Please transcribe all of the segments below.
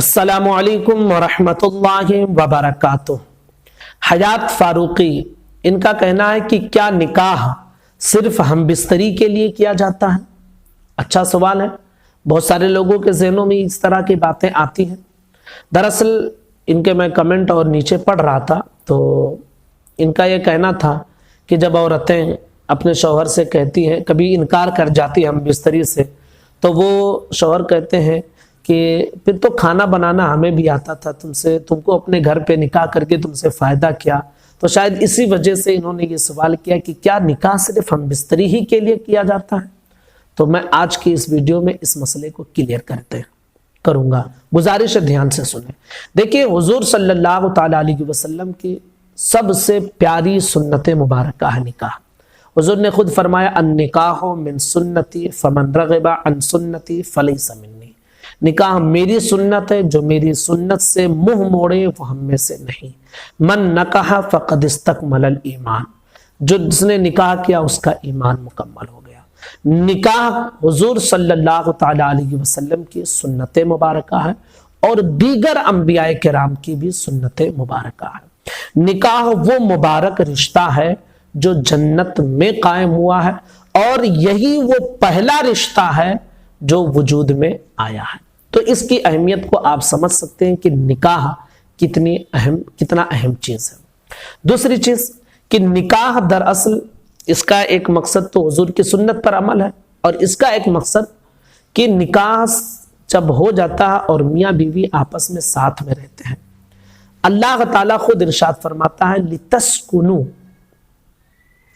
अस्सलामु अलैकुम वरहमतुल्लाहि वबरकातुह। हयात फारूकी, इनका कहना है कि क्या निकाह सिर्फ हम बिस्तरी के लिए किया जाता है? अच्छा सवाल है। बहुत सारे लोगों के ज़हनों में इस तरह की बातें आती हैं। दरअसल इनके मैं कमेंट और नीचे पढ़ रहा था तो इनका ये कहना था कि जब औरतें अपने शौहर से कहती हैं, कभी इनकार कर जाती हैं हम बिस्तरी से, तो वो शौहर कहते हैं कि फिर तो खाना बनाना हमें भी आता था, तुमको अपने घर पे निकाह करके तुमसे फ़ायदा क्या? तो शायद इसी वजह से इन्होंने ये सवाल किया कि क्या निकाह सिर्फ हम बिस्तरी ही के लिए किया जाता है? तो मैं आज की इस वीडियो में इस मसले को क्लियर करूंगा। गुजारिश है ध्यान से सुने। देखिए, हुजूर सल्लल्लाहु ताला अलैहि वसल्लम की सबसे प्यारी सुन्नत मुबारका है निकाह। हुजूर ने खुद फरमाया, अन निकाह मिन सुन्नती फमन रग़िबा अन सुन्नती फलैसा मिन्नी। निकाह मेरी सुन्नत है, जो मेरी सुन्नत से मुंह मोड़े वो हम में से नहीं। मन नकाह फ़क़द इस्तकमलल ईमान, जो जिसने निकाह किया उसका ईमान मुकम्मल हो गया। निकाह हुजूर सल्लल्लाहु ताला अलैहि वसल्लम की सुन्नत मुबारका है और दीगर अंबिया किराम की भी सुन्नत मुबारका है। निकाह वो मुबारक रिश्ता है जो जन्नत में कायम हुआ है और यही वो पहला रिश्ता है जो वजूद में आया है। तो इसकी अहमियत को आप समझ सकते हैं कि निकाह कितना अहम चीज है। दूसरी चीज कि निकाह दरअसल इसका एक मकसद तो हुजूर की सुन्नत पर अमल है और इसका एक मकसद कि निकाह जब हो जाता है और मियाँ बीवी आपस में साथ में रहते हैं, अल्लाह ताला खुद इरशाद फरमाता है लितस्कुनु।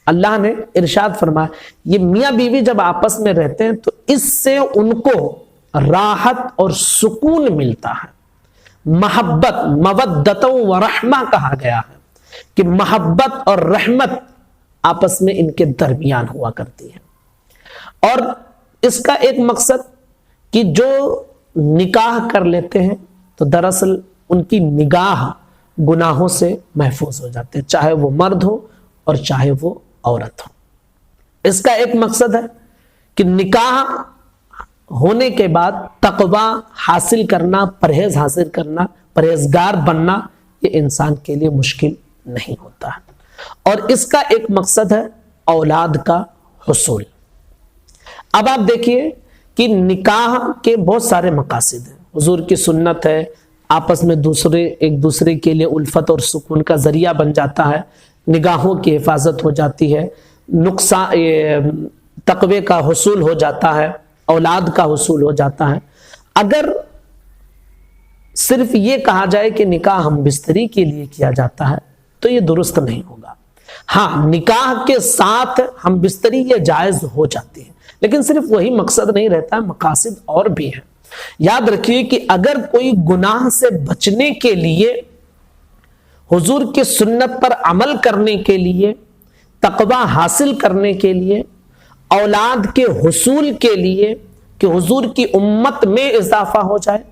अल्लाह ने इरशाद फरमाया ये मियाँ बीवी जब आपस में रहते हैं तो इससे उनको राहत और सुकून मिलता है। मोहब्बत, मवद्दतों व रहमा कहा गया है कि मोहब्बत और रहमत आपस में इनके दरमियान हुआ करती है। और इसका एक मकसद कि जो निकाह कर लेते हैं तो दरअसल उनकी निगाह गुनाहों से महफूज हो जाते हैं, चाहे वो मर्द हो और चाहे वो औरत हो। इसका एक मकसद है कि निकाह होने के बाद तकवा हासिल करना, परहेज हासिल करना, परहेजगार बनना ये इंसान के लिए मुश्किल नहीं होता है। और इसका एक मकसद है औलाद का हुसूल। अब आप देखिए कि निकाह के बहुत सारे मकासिद हैं। हुजूर की सुन्नत है, आपस में एक दूसरे के लिए उल्फत और सुकून का जरिया बन जाता है, निगाहों की हिफाजत हो जाती है, नुकसान तकवे का हुसूल हो जाता है, औलाद का हुसूल हो जाता है। अगर सिर्फ ये कहा जाए कि निकाह हम बिस्तरी के लिए किया जाता है तो ये दुरुस्त नहीं होगा। हाँ, निकाह के साथ हम बिस्तरी ये जायज हो जाती है, लेकिन सिर्फ वही मकसद नहीं रहता है, मकासिद और भी है। याद रखिए कि अगर कोई गुनाह से बचने के लिए, हुजूर की सुन्नत पर अमल करने के लिए, तकवा हासिल करने के लिए, औलाद के हुसूल के लिए कि हुजूर की उम्मत में इजाफा हो जाए,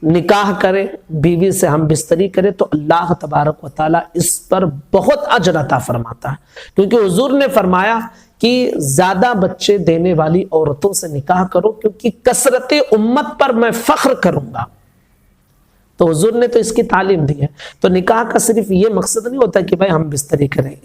निकाह करे, बीवी से हम बिस्तरी करे, तो अल्लाह तबारक व तआला इस पर बहुत अजर अता फरमाता है। क्योंकि हुजूर ने फरमाया कि ज्यादा बच्चे देने वाली औरतों से निकाह करो क्योंकि कसरत उम्मत पर मैं फख्र करूंगा। तो हुजूर ने तो इसकी तालीम दी है। तो निकाह का सिर्फ ये मकसद नहीं होता कि भाई हम बिस्तरी करें,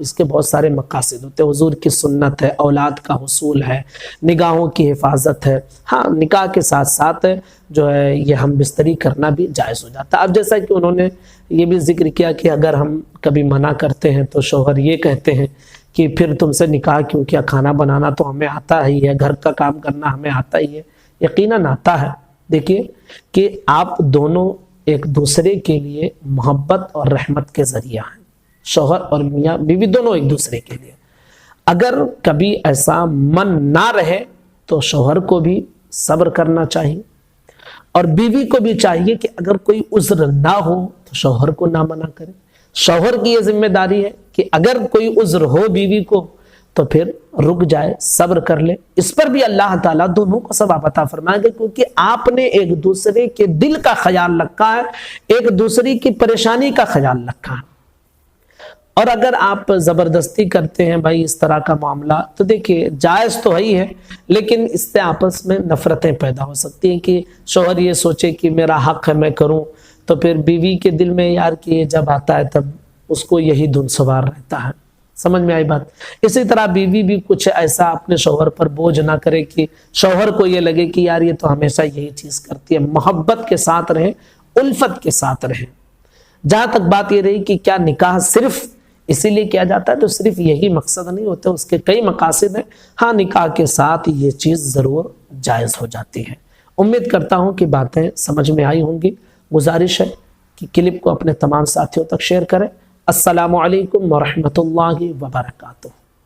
इसके बहुत सारे मकासिद होते हैं। हुजूर की सुन्नत है, औलाद का हुसूल है, निगाहों की हिफाजत है। हाँ, निकाह के साथ साथ जो है ये हम बिस्तरी करना भी जायज़ हो जाता है। अब जैसा कि उन्होंने ये भी जिक्र किया कि अगर हम कभी मना करते हैं तो शौहर ये कहते हैं कि फिर तुमसे निकाह क्यों किया, खाना बनाना तो हमें आता ही है, घर का काम करना हमें आता ही है। यकीनन आता है। देखिए कि आप दोनों एक दूसरे के लिए मोहब्बत और रहमत के जरिया हैं, शौहर और मियाँ बीवी दोनों एक दूसरे के लिए। अगर कभी ऐसा मन ना रहे तो शौहर को भी सब्र करना चाहिए और बीवी को भी चाहिए कि अगर कोई उज्र ना हो तो शौहर को ना मना करे। शौहर की यह जिम्मेदारी है कि अगर कोई उज्र हो बीवी को तो फिर रुक जाए, सब्र कर ले। इस पर भी अल्लाह ताला दोनों को सवाब अता फरमाएगा क्योंकि आपने एक दूसरे के दिल का ख्याल रखा है, एक दूसरे की परेशानी का ख्याल रखा है। اور اگر آپ زبردستی کرتے ہیں بھائی اس طرح کا معاملہ، تو دیکھیے جائز تو ہی ہے، لیکن اس سے آپس میں نفرتیں پیدا ہو سکتی ہیں کہ شوہر یہ سوچے کہ میرا حق ہے میں کروں، تو پھر بیوی کے دل میں یار کہ یہ جب آتا ہے تب اس کو یہی دھن سوار رہتا ہے۔ سمجھ میں آئی بات؟ اسی طرح بیوی بھی کچھ ایسا اپنے شوہر پر بوجھ نہ کرے کہ شوہر کو یہ لگے کہ یار یہ تو ہمیشہ یہی چیز کرتی ہے۔ محبت کے ساتھ رہیں، الفت کے ساتھ رہیں۔ جہاں تک بات یہ رہی کہ کیا نکاح صرف اسی لیے کیا جاتا ہے، تو صرف یہی مقصد نہیں ہوتا، اس کے کئی مقاصد ہیں۔ ہاں نکاح کے ساتھ یہ چیز ضرور جائز ہو جاتی ہے۔ امید کرتا ہوں کہ باتیں سمجھ میں آئی ہوں گی۔ گزارش ہے کہ کلپ کو اپنے تمام ساتھیوں تک شیئر کریں۔ السلام علیکم ورحمۃ اللہ وبرکاتہ۔